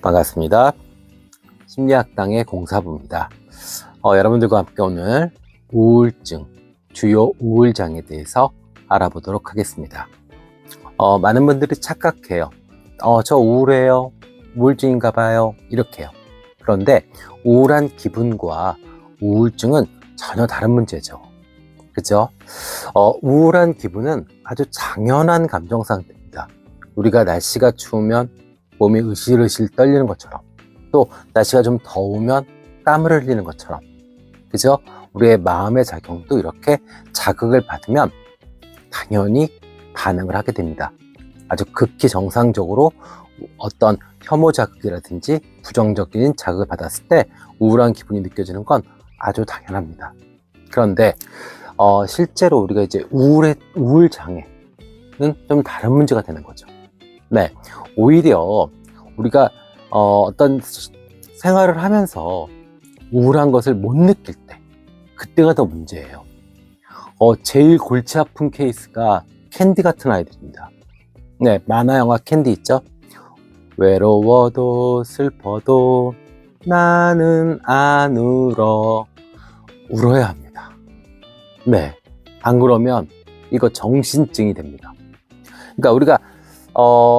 반갑습니다. 심리학당의 공사부입니다. 여러분들과 함께 오늘 우울증, 주요 우울장애에 대해서 알아보도록 하겠습니다. 많은 분들이 착각해요. 저 우울해요. 우울증인가 봐요. 이렇게요. 그런데 우울한 기분과 우울증은 전혀 다른 문제죠. 그죠? 우울한 기분은 아주 당연한 감정 상태입니다. 우리가 날씨가 추우면 몸이 으실으실 떨리는 것처럼, 또 날씨가 좀 더우면 땀을 흘리는 것처럼, 그죠? 우리의 마음의 작용도 이렇게 자극을 받으면 당연히 반응을 하게 됩니다. 아주 극히 정상적으로 어떤 혐오 자극이라든지 부정적인 자극을 받았을 때 우울한 기분이 느껴지는 건 아주 당연합니다. 그런데 실제로 우리가 이제 우울 장애는 좀 다른 문제가 되는 거죠. 네, 오히려 우리가 어떤 생활을 하면서 우울한 것을 못 느낄 때, 그때가 더 문제예요. 제일 골치 아픈 케이스가 캔디 같은 아이들입니다. 네, 만화 영화 캔디 있죠? 외로워도 슬퍼도 나는 안 울어. 울어야 합니다. 네, 안 그러면 이거 정신증이 됩니다. 그러니까 우리가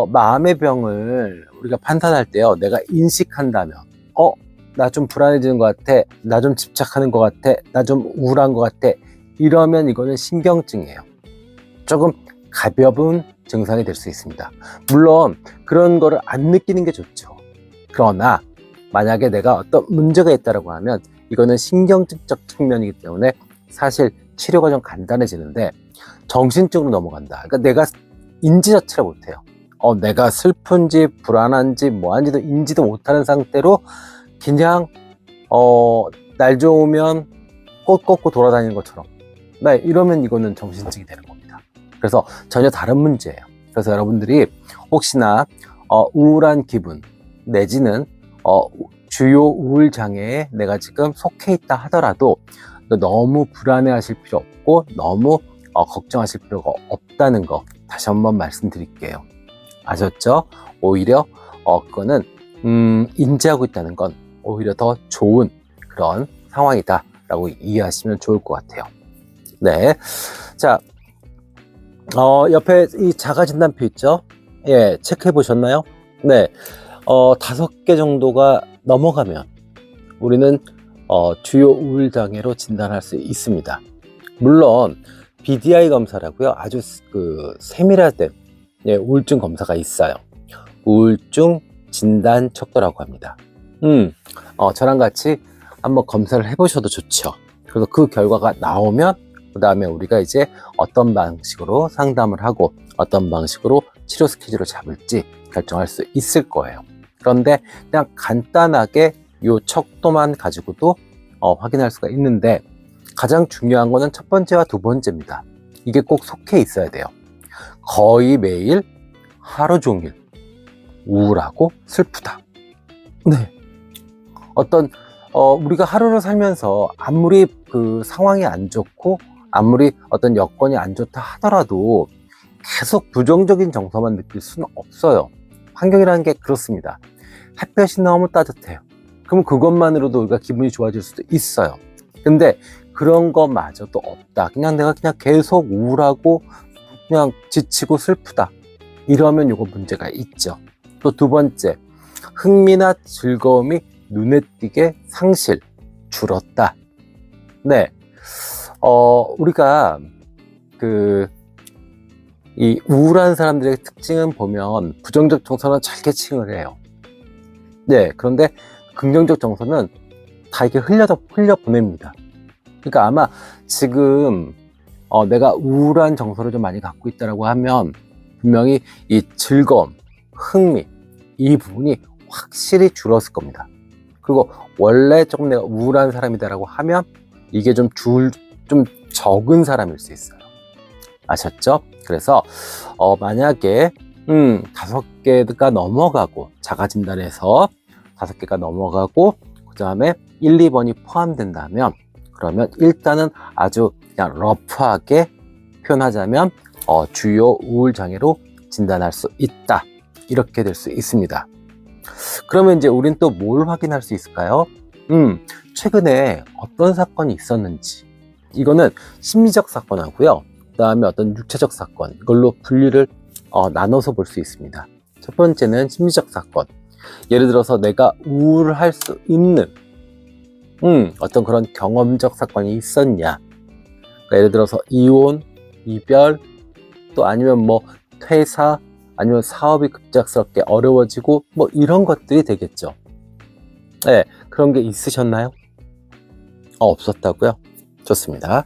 마음의 병을 우리가 판단할 때요, 내가 인식한다면 나 좀 불안해지는 것 같아, 나 좀 집착하는 것 같아, 나 좀 우울한 것 같아, 이러면 이거는 신경증이에요. 조금 가벼운 증상이 될 수 있습니다. 물론 그런 거를 안 느끼는 게 좋죠. 그러나 만약에 내가 어떤 문제가 있다고 하면 이거는 신경증적 측면이기 때문에 사실 치료가 좀 간단해지는데, 정신증으로 넘어간다. 그러니까 내가 인지 자체를 못해요. 내가 슬픈지 불안한지 뭐한지도 인지도 못하는 상태로 그냥 날 좋으면 꽃 꽂고 돌아다니는 것처럼, 네, 이러면 이거는 정신증이 되는 겁니다. 그래서 전혀 다른 문제예요. 그래서 여러분들이 혹시나 우울한 기분 내지는 주요 우울 장애에 내가 지금 속해 있다 하더라도 너무 불안해하실 필요 없고 너무 걱정하실 필요가 없다는 거 다시 한번 말씀드릴게요. 아셨죠? 오히려 그거는 인지하고 있다는 건 오히려 더 좋은 그런 상황이다 라고 이해하시면 좋을 것 같아요. 네, 자, 옆에 이 자가진단표 있죠? 예, 체크해 보셨나요? 네, 5개 정도가 넘어가면 우리는 주요 우울장애로 진단할 수 있습니다. 물론 BDI 검사라고요, 아주 세밀화된 우울증 검사가 있어요. 우울증 진단 척도라고 합니다. 저랑 같이 한번 검사를 해보셔도 좋죠. 그래서 그 결과가 나오면 그 다음에 우리가 이제 어떤 방식으로 상담을 하고 어떤 방식으로 치료 스케줄을 잡을지 결정할 수 있을 거예요. 그런데 그냥 간단하게 요 척도만 가지고도 확인할 수가 있는데, 가장 중요한 거는 첫 번째와 두 번째입니다. 이게 꼭 속해 있어야 돼요. 거의 매일 하루 종일 우울하고 슬프다. 네. 우리가 하루를 살면서 아무리 그 상황이 안 좋고 아무리 어떤 여건이 안 좋다 하더라도 계속 부정적인 정서만 느낄 수는 없어요. 환경이라는 게 그렇습니다. 햇볕이 너무 따뜻해요. 그럼 그것만으로도 우리가 기분이 좋아질 수도 있어요. 근데 그런 거마저도 없다. 그냥 내가 계속 우울하고 그냥 지치고 슬프다. 이러면 요거 문제가 있죠. 또 두 번째, 흥미나 즐거움이 눈에 띄게 줄었다. 네. 우리가 이 우울한 사람들의 특징은 보면 부정적 정서는 잘게 칭을 해요. 네. 그런데 긍정적 정서는 다 이렇게 흘려 보냅니다. 그러니까 아마 지금 내가 우울한 정서를 좀 많이 갖고 있다라고 하면 분명히 이 즐거움, 흥미, 이 부분이 확실히 줄었을 겁니다. 그리고 원래 조금 내가 우울한 사람이다라고 하면 이게 좀 적은 사람일 수 있어요. 아셨죠? 그래서 만약에 5개가 넘어가고, 자가진단에서 5개가 넘어가고 그 다음에 1, 2번이 포함된다면, 그러면 일단은 아주 그냥 러프하게 표현하자면 주요 우울장애로 진단할 수 있다, 이렇게 될 수 있습니다. 그러면 이제 우린 또 뭘 확인할 수 있을까요? 최근에 어떤 사건이 있었는지. 이거는 심리적 사건하고요. 그 다음에 어떤 육체적 사건. 이걸로 분류를 나눠서 볼 수 있습니다. 첫 번째는 심리적 사건. 예를 들어서 내가 우울할 수 있는 어떤 그런 경험적 사건이 있었냐. 그러니까 예를 들어서 이혼, 이별, 또 아니면 뭐 퇴사, 아니면 사업이 급작스럽게 어려워지고 뭐 이런 것들이 되겠죠. 네, 그런 게 있으셨나요? 없었다고요? 좋습니다.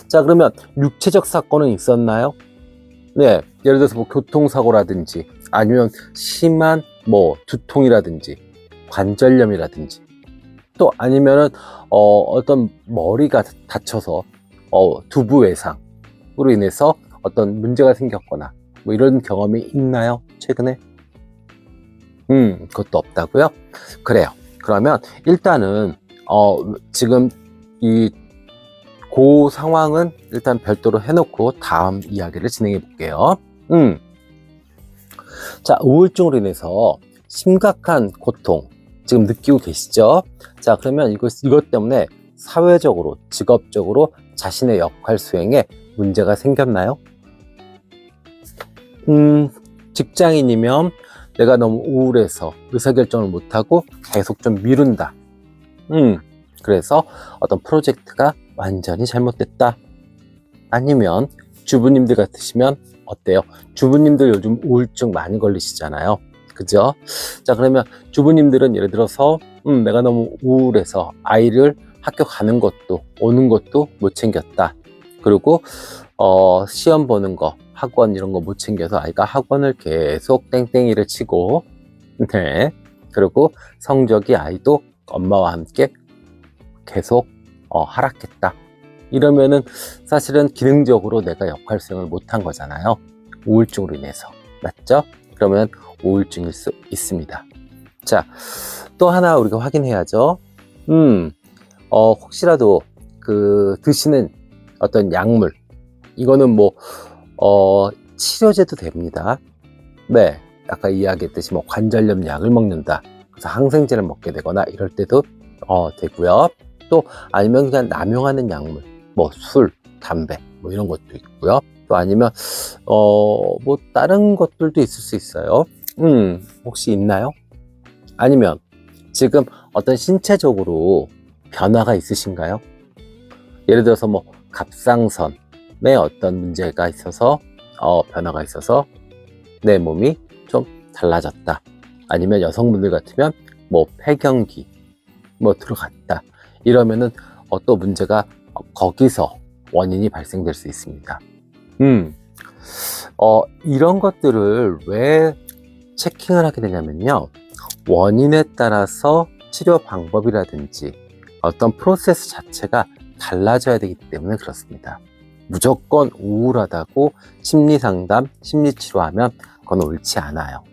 자, 그러면 육체적 사건은 있었나요? 네, 예를 들어서 뭐 교통사고라든지 아니면 심한 뭐 두통이라든지 관절염이라든지 또 아니면은 어떤 머리가 다쳐서 두부 외상으로 인해서 어떤 문제가 생겼거나 뭐 이런 경험이 있나요? 최근에? 그것도 없다고요? 그래요. 그러면 일단은 지금 그 상황은 일단 별도로 해놓고 다음 이야기를 진행해 볼게요. 자, 우울증으로 인해서 심각한 고통 지금 느끼고 계시죠? 자, 그러면 이것 때문에 사회적으로, 직업적으로 자신의 역할 수행에 문제가 생겼나요? 직장인이면 내가 너무 우울해서 의사결정을 못하고 계속 좀 미룬다. 그래서 어떤 프로젝트가 완전히 잘못됐다. 아니면 주부님들 같으시면 어때요? 주부님들 요즘 우울증 많이 걸리시잖아요. 그죠? 자, 그러면 주부님들은 예를 들어서 내가 너무 우울해서 아이를 학교 가는 것도 오는 것도 못 챙겼다. 그리고 시험 보는 거, 학원 이런 거 못 챙겨서 아이가 학원을 계속 땡땡이를 치고, 네. 그리고 성적이 아이도 엄마와 함께 계속 하락했다. 이러면은 사실은 기능적으로 내가 역할 수행을 못한 거잖아요. 우울증으로 인해서. 맞죠? 그러면 우울증일 수 있습니다. 자, 또 하나 우리가 확인해야죠. 혹시라도 드시는 어떤 약물, 이거는 뭐 치료제도 됩니다. 네, 아까 이야기했듯이 뭐 관절염 약을 먹는다. 그래서 항생제를 먹게 되거나 이럴 때도 되고요. 또 아니면 그냥 남용하는 약물, 뭐 술, 담배, 뭐 이런 것도 있고요. 또 아니면 뭐 다른 것들도 있을 수 있어요. 혹시 있나요? 아니면 지금 어떤 신체적으로 변화가 있으신가요? 예를 들어서 뭐 갑상선에 어떤 문제가 있어서 변화가 있어서 내 몸이 좀 달라졌다. 아니면 여성분들 같으면 뭐 폐경기 뭐 들어갔다. 이러면은 또 문제가 거기서 원인이 발생될 수 있습니다. 이런 것들을 왜 체킹을 하게 되냐면요. 원인에 따라서 치료 방법이라든지 어떤 프로세스 자체가 달라져야 되기 때문에 그렇습니다. 무조건 우울하다고 심리상담, 심리치료하면 그건 옳지 않아요.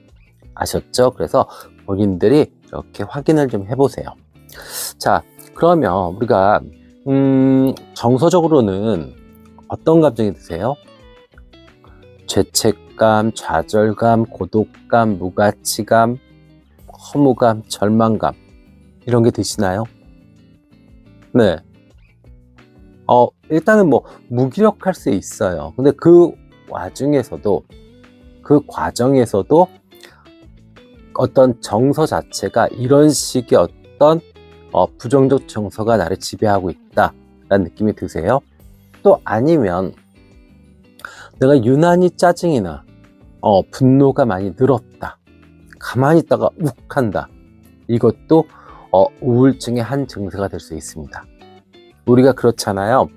아셨죠? 그래서 본인들이 이렇게 확인을 좀 해보세요. 자, 그러면 우리가 정서적으로는 어떤 감정이 드세요? 죄책감, 좌절감, 고독감, 무가치감, 허무감, 절망감 이런 게 드시나요? 네. 일단은 뭐 무기력할 수 있어요. 근데 그 와중에서도 그 과정에서도 어떤 정서 자체가 이런 식의 어떤 부정적 정서가 나를 지배하고 있다라는 느낌이 드세요? 또 아니면 내가 유난히 짜증이나 분노가 많이 늘었다. 가만히 있다가 욱한다. 이것도 우울증의 한 증세가 될 수 있습니다. 우리가 그렇잖아요.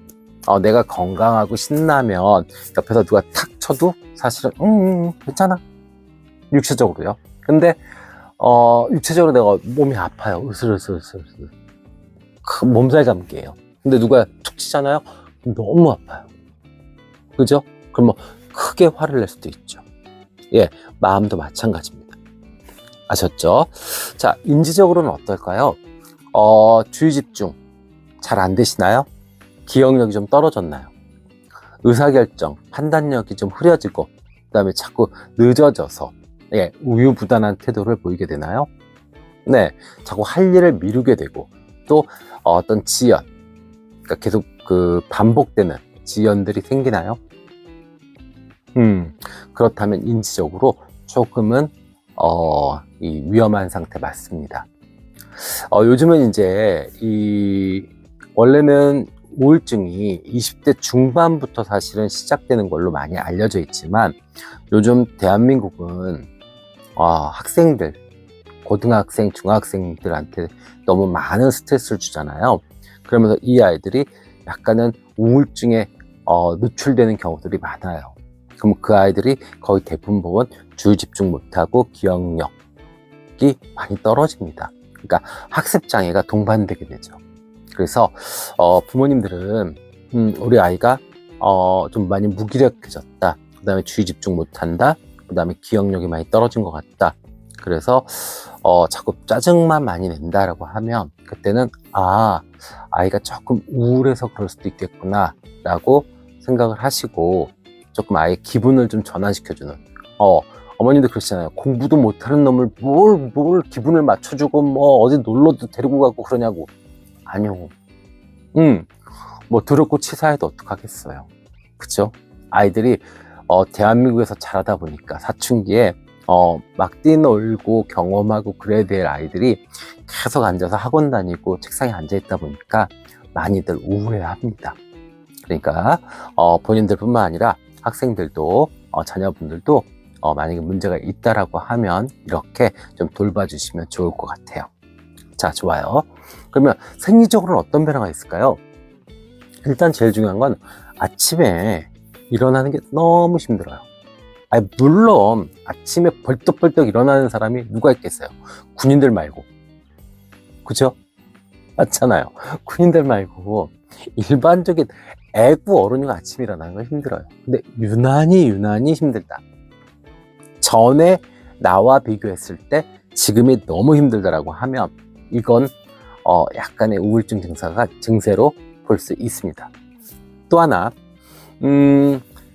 내가 건강하고 신나면 옆에서 누가 탁 쳐도 사실은 괜찮아. 육체적으로요. 근데 육체적으로 내가 몸이 아파요. 으슬으슬 몸살 감기예요. 근데 누가 툭 치잖아요. 너무 아파요. 그죠? 그럼 뭐 크게 화를 낼 수도 있죠. 예, 마음도 마찬가지입니다. 아셨죠? 자, 인지적으로는 어떨까요? 주의 집중 잘 안 되시나요? 기억력이 좀 떨어졌나요? 의사결정, 판단력이 좀 흐려지고 그 다음에 자꾸 늦어져서 우유부단한 태도를 보이게 되나요? 네, 자꾸 할 일을 미루게 되고 또 어떤 지연, 그러니까 계속 그 반복되는 지연들이 생기나요? 그렇다면 인지적으로 조금은 이 위험한 상태 맞습니다. 요즘은 이제 원래는 우울증이 20대 중반부터 사실은 시작되는 걸로 많이 알려져 있지만 요즘 대한민국은 학생들, 고등학생, 중학생들한테 너무 많은 스트레스를 주잖아요. 그러면서 이 아이들이 약간은 우울증에 노출되는 경우들이 많아요. 그럼 그 아이들이 거의 대부분 주의 집중 못하고 기억력이 많이 떨어집니다. 그러니까 학습 장애가 동반되게 되죠. 그래서 부모님들은 우리 아이가 좀 많이 무기력해졌다. 그 다음에 주의 집중 못한다. 그 다음에 기억력이 많이 떨어진 것 같다. 그래서 자꾸 짜증만 많이 낸다라고 하면 그때는 아이가 조금 우울해서 그럴 수도 있겠구나 라고 생각을 하시고 조금 아이의 기분을 좀 전환시켜주는 어머님도 그러시잖아요. 공부도 못하는 놈을 뭘 기분을 맞춰주고 뭐 어디 놀러도 데리고 가고 그러냐고. 아니요. 뭐 더럽고 치사해도 어떡하겠어요. 그쵸? 아이들이 대한민국에서 자라다 보니까 사춘기에 막 뛰놀고 경험하고 그래야 될 아이들이 계속 앉아서 학원 다니고 책상에 앉아 있다 보니까 많이들 우울해합니다. 그러니까 본인들뿐만 아니라 학생들도 자녀분들도 만약에 문제가 있다라고 하면 이렇게 좀 돌봐주시면 좋을 것 같아요. 자, 좋아요. 그러면 생리적으로는 어떤 변화가 있을까요? 일단 제일 중요한 건 아침에 일어나는 게 너무 힘들어요. 물론 아침에 벌떡벌떡 일어나는 사람이 누가 있겠어요? 군인들 말고. 그죠? 맞잖아요. 군인들 말고 일반적인 애구 어른이 아침에 일어나는 건 힘들어요. 근데 유난히 힘들다. 전에 나와 비교했을 때 지금이 너무 힘들다라고 하면 이건 약간의 우울증 증세로 볼 수 있습니다. 또 하나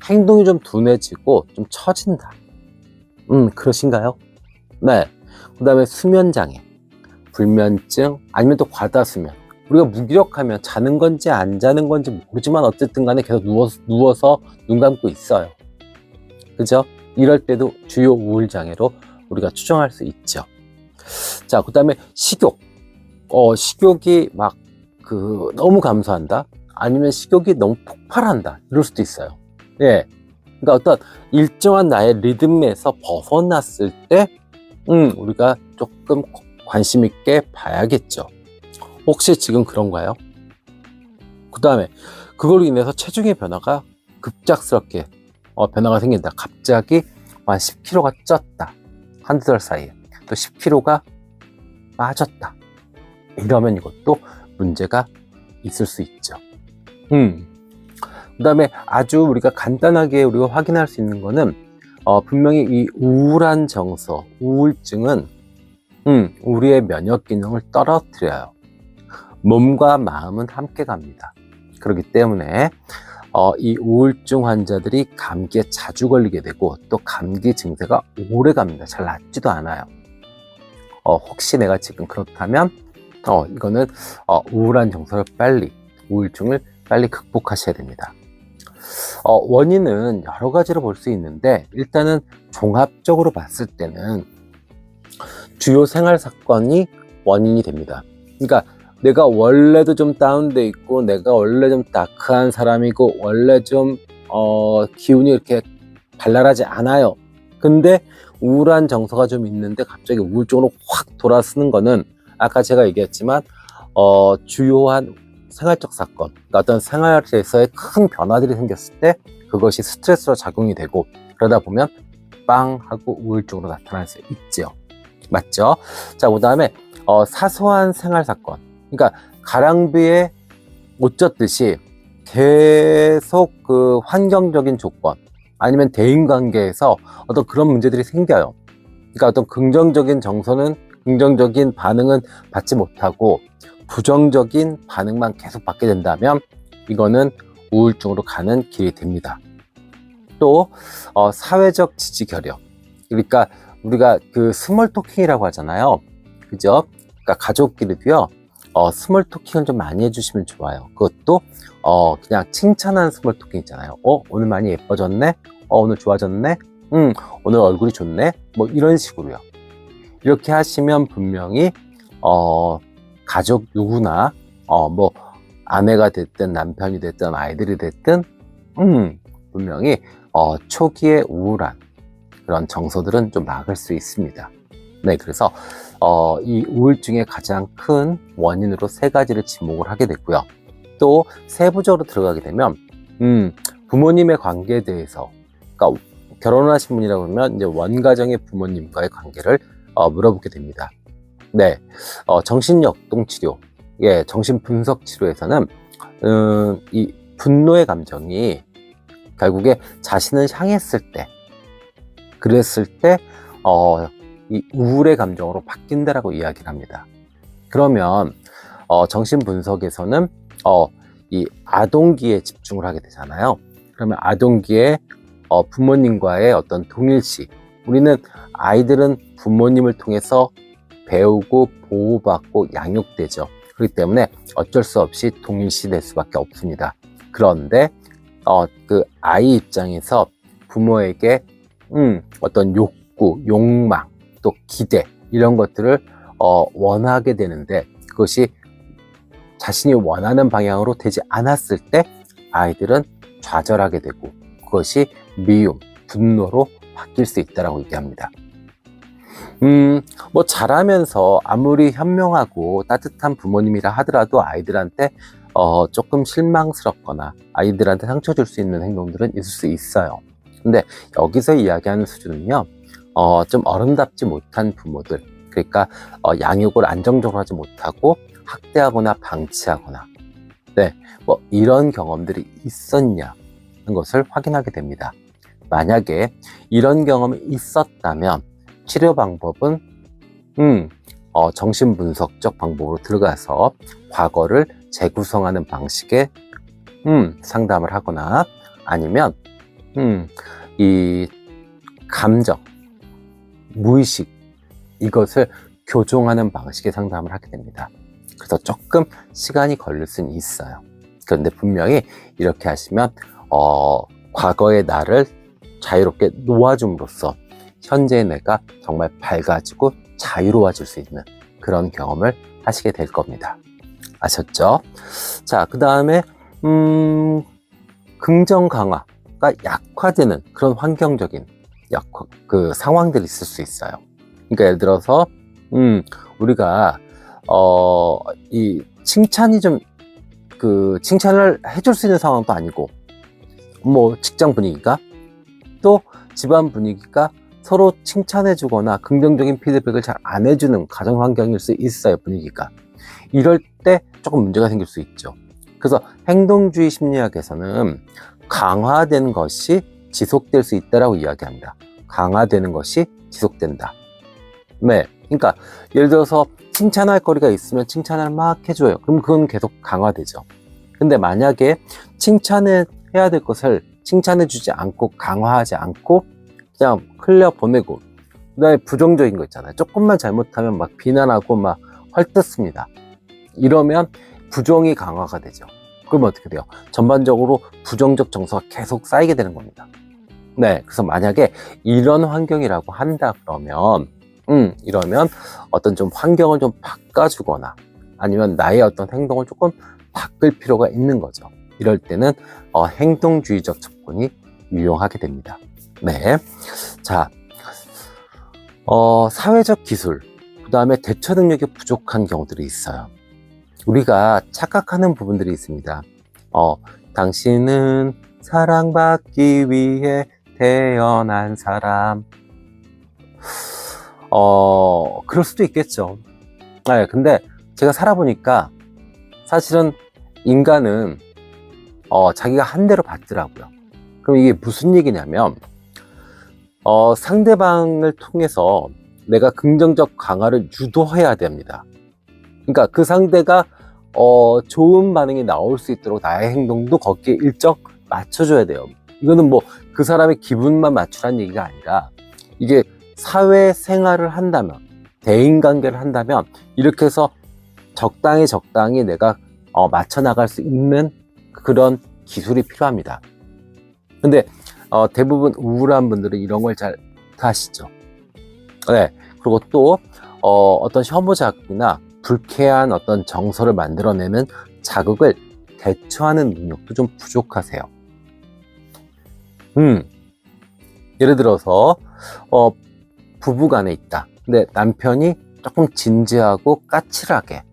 행동이 좀 둔해지고 좀 처진다. 그러신가요? 네. 그 다음에 수면장애, 불면증, 아니면 또 과다수면. 우리가 무기력하면 자는 건지 안 자는 건지 모르지만 어쨌든 간에 계속 누워서 눈 감고 있어요. 그죠? 이럴 때도 주요 우울장애로 우리가 추정할 수 있죠. 자, 그 다음에 식욕. 식욕이 막 너무 감소한다. 아니면 식욕이 너무 폭발한다. 이럴 수도 있어요. 예. 그러니까 어떤 일정한 나의 리듬에서 벗어났을 때, 우리가 조금 관심 있게 봐야겠죠. 혹시 지금 그런가요? 그 다음에 그걸로 인해서 체중의 변화가 급작스럽게 변화가 생긴다. 갑자기 한 10kg가 쪘다. 한두 달 사이에. 또 10kg가 빠졌다. 이러면 이것도 문제가 있을 수 있죠. 그 다음에 아주 우리가 간단하게 우리가 확인할 수 있는 거는 분명히 이 우울한 정서, 우울증은 우리의 면역 기능을 떨어뜨려요. 몸과 마음은 함께 갑니다. 그렇기 때문에 이 우울증 환자들이 감기에 자주 걸리게 되고 또 감기 증세가 오래 갑니다. 잘 낫지도 않아요. 혹시 내가 지금 그렇다면 이거는 우울한 정서를 우울증을 빨리 극복하셔야 됩니다. 원인은 여러 가지로 볼 수 있는데 일단은 종합적으로 봤을 때는 주요 생활 사건이 원인이 됩니다. 그러니까 내가 원래도 좀 다운돼 있고 내가 원래 좀 다크한 사람이고 원래 좀 기운이 이렇게 발랄하지 않아요. 근데 우울한 정서가 좀 있는데 갑자기 우울증으로 확 돌아서는 거는 아까 제가 얘기했지만 주요한 생활적 사건, 그러니까 어떤 생활에서의 큰 변화들이 생겼을 때 그것이 스트레스로 작용이 되고 그러다 보면 빵 하고 우울증으로 나타날 수 있죠. 맞죠? 자, 그 다음에 사소한 생활 사건, 그러니까 가랑비에 옷 젖듯이 계속 그 환경적인 조건 아니면 대인관계에서 어떤 그런 문제들이 생겨요. 그러니까 어떤 긍정적인 정서는 긍정적인 반응은 받지 못하고 부정적인 반응만 계속 받게 된다면 이거는 우울증으로 가는 길이 됩니다. 또 사회적 지지 결여, 그러니까 우리가 그 스몰 토킹이라고 하잖아요. 그죠? 그러니까 가족끼리도요, 스몰 토킹을 좀 많이 해주시면 좋아요. 그것도, 그냥 칭찬하는 스몰 토킹 있잖아요. 오늘 많이 예뻐졌네? 오늘 좋아졌네? 오늘 얼굴이 좋네? 뭐 이런 식으로요. 이렇게 하시면 분명히, 가족 누구나, 뭐, 아내가 됐든 남편이 됐든 아이들이 됐든, 분명히, 초기에 우울한 그런 정서들은 좀 막을 수 있습니다. 네, 그래서 이 우울증의 가장 큰 원인으로 세 가지를 지목을 하게 됐고요. 또 세부적으로 들어가게 되면 부모님의 관계에 대해서, 그러니까 결혼하신 분이라고 하면 이제 원가정의 부모님과의 관계를 물어보게 됩니다. 네, 정신역동치료, 예, 정신분석치료에서는 이 분노의 감정이 결국에 자신을 향했을 때, 그랬을 때 이 우울의 감정으로 바뀐다라고 이야기를 합니다. 그러면 정신분석에서는 이 아동기에 집중을 하게 되잖아요. 그러면 아동기에 부모님과의 어떤 동일시, 우리는 아이들은 부모님을 통해서 배우고 보호받고 양육되죠. 그렇기 때문에 어쩔 수 없이 동일시될 수밖에 없습니다. 그런데 그 아이 입장에서 부모에게 어떤 욕구, 욕망, 또 기대 이런 것들을 원하게 되는데 그것이 자신이 원하는 방향으로 되지 않았을 때 아이들은 좌절하게 되고 그것이 미움, 분노로 바뀔 수 있다고 얘기합니다. 뭐 자라면서 아무리 현명하고 따뜻한 부모님이라 하더라도 아이들한테 조금 실망스럽거나 아이들한테 상처 줄 수 있는 행동들은 있을 수 있어요. 근데 여기서 이야기하는 수준은요, 좀 어른답지 못한 부모들, 그러니까 양육을 안정적으로 하지 못하고 학대하거나 방치하거나, 네, 뭐 이런 경험들이 있었냐 하는 것을 확인하게 됩니다. 만약에 이런 경험이 있었다면 치료 방법은 정신분석적 방법으로 들어가서 과거를 재구성하는 방식의 상담을 하거나 아니면 이 감정, 무의식 이것을 교정하는 방식의 상담을 하게 됩니다. 그래서 조금 시간이 걸릴 수는 있어요. 그런데 분명히 이렇게 하시면 과거의 나를 자유롭게 놓아줌으로써 현재의 내가 정말 밝아지고 자유로워질 수 있는 그런 경험을 하시게 될 겁니다. 아셨죠? 자, 그 다음에 긍정 강화가 약화되는 그런 환경적인 그 상황들이 있을 수 있어요. 그러니까 예를 들어서 우리가 이 칭찬이 좀 그 칭찬을 해줄 수 있는 상황도 아니고 뭐 직장 분위기가 또 집안 분위기가 서로 칭찬해주거나 긍정적인 피드백을 잘 안 해주는 가정 환경일 수 있어요. 분위기가 이럴 때 조금 문제가 생길 수 있죠. 그래서 행동주의 심리학에서는 강화된 것이 지속될 수 있다라고 이야기합니다. 강화되는 것이 지속된다. 네, 그러니까 예를 들어서 칭찬할 거리가 있으면 칭찬을 막 해줘요. 그럼 그건 계속 강화되죠. 근데 만약에 칭찬을 해야 될 것을 칭찬해주지 않고 강화하지 않고 그냥 흘려보내고 그다음에 부정적인 거 있잖아요. 조금만 잘못하면 막 비난하고 막 헐뜯습니다. 이러면 부정이 강화가 되죠. 그러면 어떻게 돼요? 전반적으로 부정적 정서가 계속 쌓이게 되는 겁니다. 네, 그래서 만약에 이런 환경이라고 한다 그러면 이러면 어떤 좀 환경을 좀 바꿔주거나 아니면 나의 어떤 행동을 조금 바꿀 필요가 있는 거죠. 이럴 때는 행동주의적 접근이 유용하게 됩니다. 네, 자, 사회적 기술, 그 다음에 대처 능력이 부족한 경우들이 있어요. 우리가 착각하는 부분들이 있습니다. 당신은 사랑받기 위해 태어난 사람. 그럴 수도 있겠죠. 네, 근데 제가 살아보니까 사실은 인간은 자기가 한 대로 받더라고요. 그럼 이게 무슨 얘기냐면 상대방을 통해서 내가 긍정적 강화를 유도해야 됩니다. 그러니까 그 상대가 좋은 반응이 나올 수 있도록 나의 행동도 거기에 일정 맞춰줘야 돼요. 이거는 뭐 그 사람의 기분만 맞추라는 얘기가 아니라 이게 사회생활을 한다면 대인관계를 한다면 이렇게 해서 적당히 내가 맞춰 나갈 수 있는 그런 기술이 필요합니다. 근데 대부분 우울한 분들은 이런 걸 잘 못하시죠. 네. 그리고 또 어떤 혐오 자극이나 불쾌한 어떤 정서를 만들어내는 자극을 대처하는 능력도 좀 부족하세요. 예를 들어서 부부간에 있다. 근데 남편이 조금 진지하고 까칠하게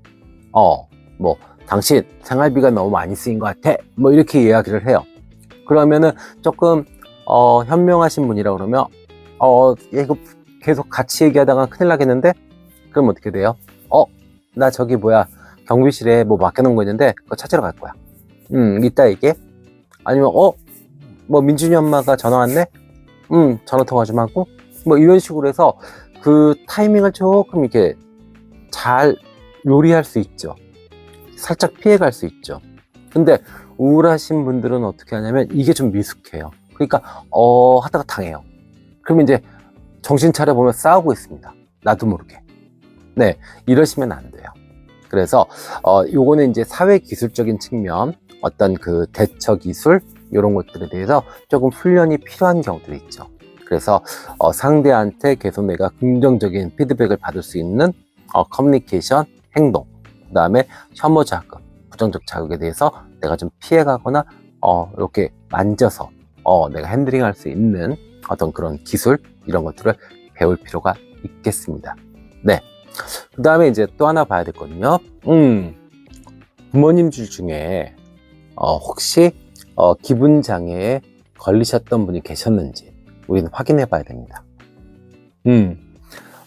뭐 당신 생활비가 너무 많이 쓰인 것 같아, 뭐 이렇게 이야기를 해요. 그러면은 조금 현명하신 분이라 그러면 이거 계속 같이 얘기하다가 큰일 나겠는데? 그럼 어떻게 돼요? 나 저기 경비실에 뭐 맡겨놓은 거 있는데 그거 찾으러 갈 거야. 이따 얘기해. 아니면 뭐 민준이 엄마가 전화 왔네? 전화 통화 좀 하고, 뭐 이런 식으로 해서 그 타이밍을 조금 이렇게 잘 요리할 수 있죠. 살짝 피해갈 수 있죠. 근데 우울하신 분들은 어떻게 하냐면 이게 좀 미숙해요. 그러니까 하다가 당해요. 그러면 이제 정신 차려보면 싸우고 있습니다. 나도 모르게. 네, 이러시면 안 돼요. 그래서 요거는 이제 사회 기술적인 측면, 어떤 그 대처 기술 이런 것들에 대해서 조금 훈련이 필요한 경우들이 있죠. 그래서 상대한테 계속 내가 긍정적인 피드백을 받을 수 있는 커뮤니케이션, 행동, 그 다음에 혐오 자극, 부정적 자극에 대해서 내가 좀 피해가거나 이렇게 만져서 내가 핸들링할 수 있는 어떤 그런 기술, 이런 것들을 배울 필요가 있겠습니다. 네. 그 다음에 이제 또 하나 봐야 되거든요. 부모님들 중에 혹시 기분 장애에 걸리셨던 분이 계셨는지 우리는 확인해 봐야 됩니다.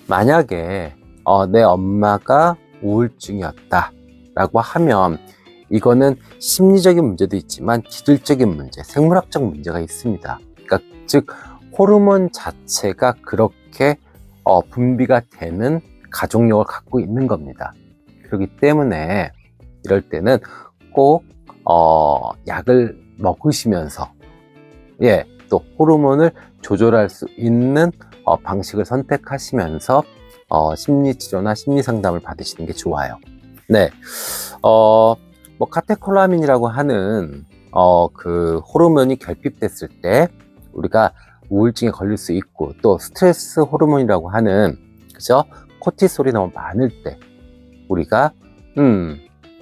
만약에 내 엄마가 우울증이었다 라고 하면 이거는 심리적인 문제도 있지만 기술적인 문제, 생물학적 문제가 있습니다. 그러니까 즉 호르몬 자체가 그렇게 분비가 되는 가족력을 갖고 있는 겁니다. 그렇기 때문에 이럴 때는 꼭 약을 먹으시면서 또 호르몬을 조절할 수 있는 방식을 선택하시면서 심리치료나 심리상담을 받으시는 게 좋아요. 네, 뭐 카테콜라민이라고 하는 그 호르몬이 결핍됐을 때 우리가 우울증에 걸릴 수 있고, 또 스트레스 호르몬이라고 하는 그죠? 코티솔이 너무 많을 때 우리가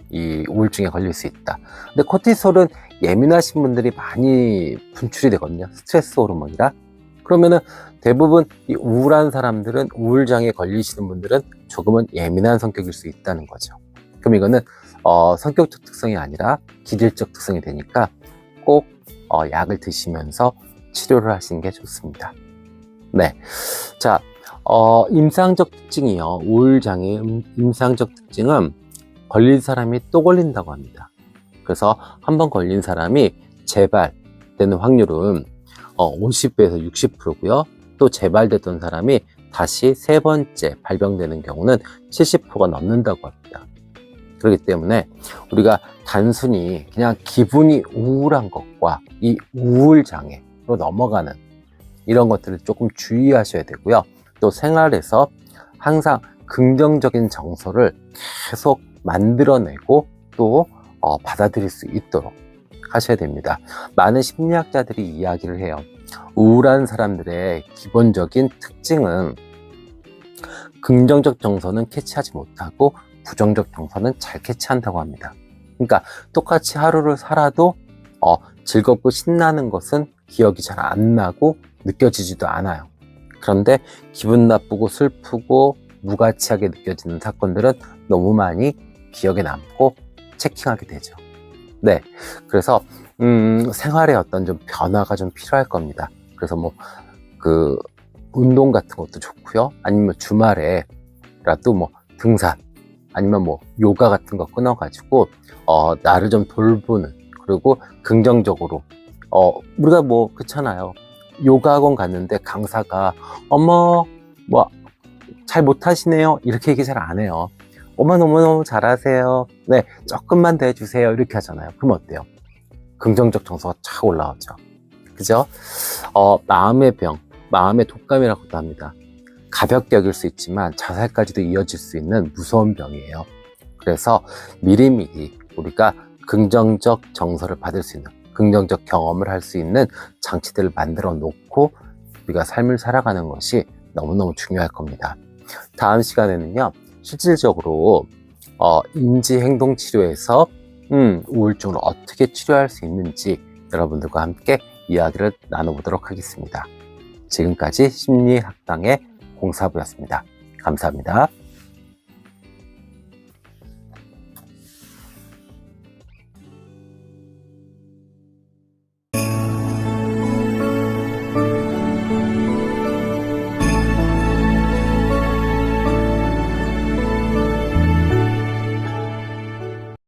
이 우울증에 걸릴 수 있다. 근데 코티솔은 예민하신 분들이 많이 분출이 되거든요. 스트레스 호르몬이라. 그러면은 대부분 이 우울한 사람들은, 우울장애에 걸리시는 분들은 조금은 예민한 성격일 수 있다는 거죠. 그럼 이거는 성격적 특성이 아니라 기질적 특성이 되니까 꼭 약을 드시면서 치료를 하시는 게 좋습니다. 네. 자, 임상적 특징이요. 우울장애의 임상적 특징은 걸린 사람이 또 걸린다고 합니다. 그래서 한번 걸린 사람이 재발되는 확률은 50배에서 60%고요. 또 재발됐던 사람이 다시 세 번째 발병되는 경우는 70%가 넘는다고 합니다. 그렇기 때문에 우리가 단순히 그냥 기분이 우울한 것과 이 우울장애로 넘어가는 이런 것들을 조금 주의하셔야 되고요. 또 생활에서 항상 긍정적인 정서를 계속 만들어내고 또 받아들일 수 있도록 하셔야 됩니다. 많은 심리학자들이 이야기를 해요. 우울한 사람들의 기본적인 특징은 긍정적 정서는 캐치하지 못하고 부정적 정서는 잘 캐치한다고 합니다. 그러니까 똑같이 하루를 살아도 즐겁고 신나는 것은 기억이 잘 안 나고 느껴지지도 않아요. 그런데 기분 나쁘고 슬프고 무가치하게 느껴지는 사건들은 너무 많이 기억에 남고 체킹하게 되죠. 네, 그래서 생활에 어떤 좀 변화가 좀 필요할 겁니다. 그래서 뭐 그 운동 같은 것도 좋고요. 아니면 주말에라도 뭐 등산, 아니면 뭐 요가 같은 거 끊어가지고 나를 좀 돌보는, 그리고 긍정적으로 우리가 뭐 그렇잖아요. 요가 학원 갔는데 강사가 어머 뭐 잘 못하시네요 이렇게 얘기 잘 안 해요. 어머 너무너무 잘하세요. 네, 조금만 더 해주세요 이렇게 하잖아요. 그럼 어때요? 긍정적 정서가 쫙 올라오죠. 그죠? 마음의 병, 마음의 독감이라고도 합니다. 가볍게 여길 수 있지만 자살까지도 이어질 수 있는 무서운 병이에요. 그래서 미리미리 우리가 긍정적 정서를 받을 수 있는, 긍정적 경험을 할 수 있는 장치들을 만들어 놓고 우리가 삶을 살아가는 것이 너무너무 중요할 겁니다. 다음 시간에는요, 실질적으로 인지행동치료에서 우울증을 어떻게 치료할 수 있는지 여러분들과 함께 이야기를 나눠보도록 하겠습니다. 지금까지 심리학당의 공사부였습니다. 감사합니다.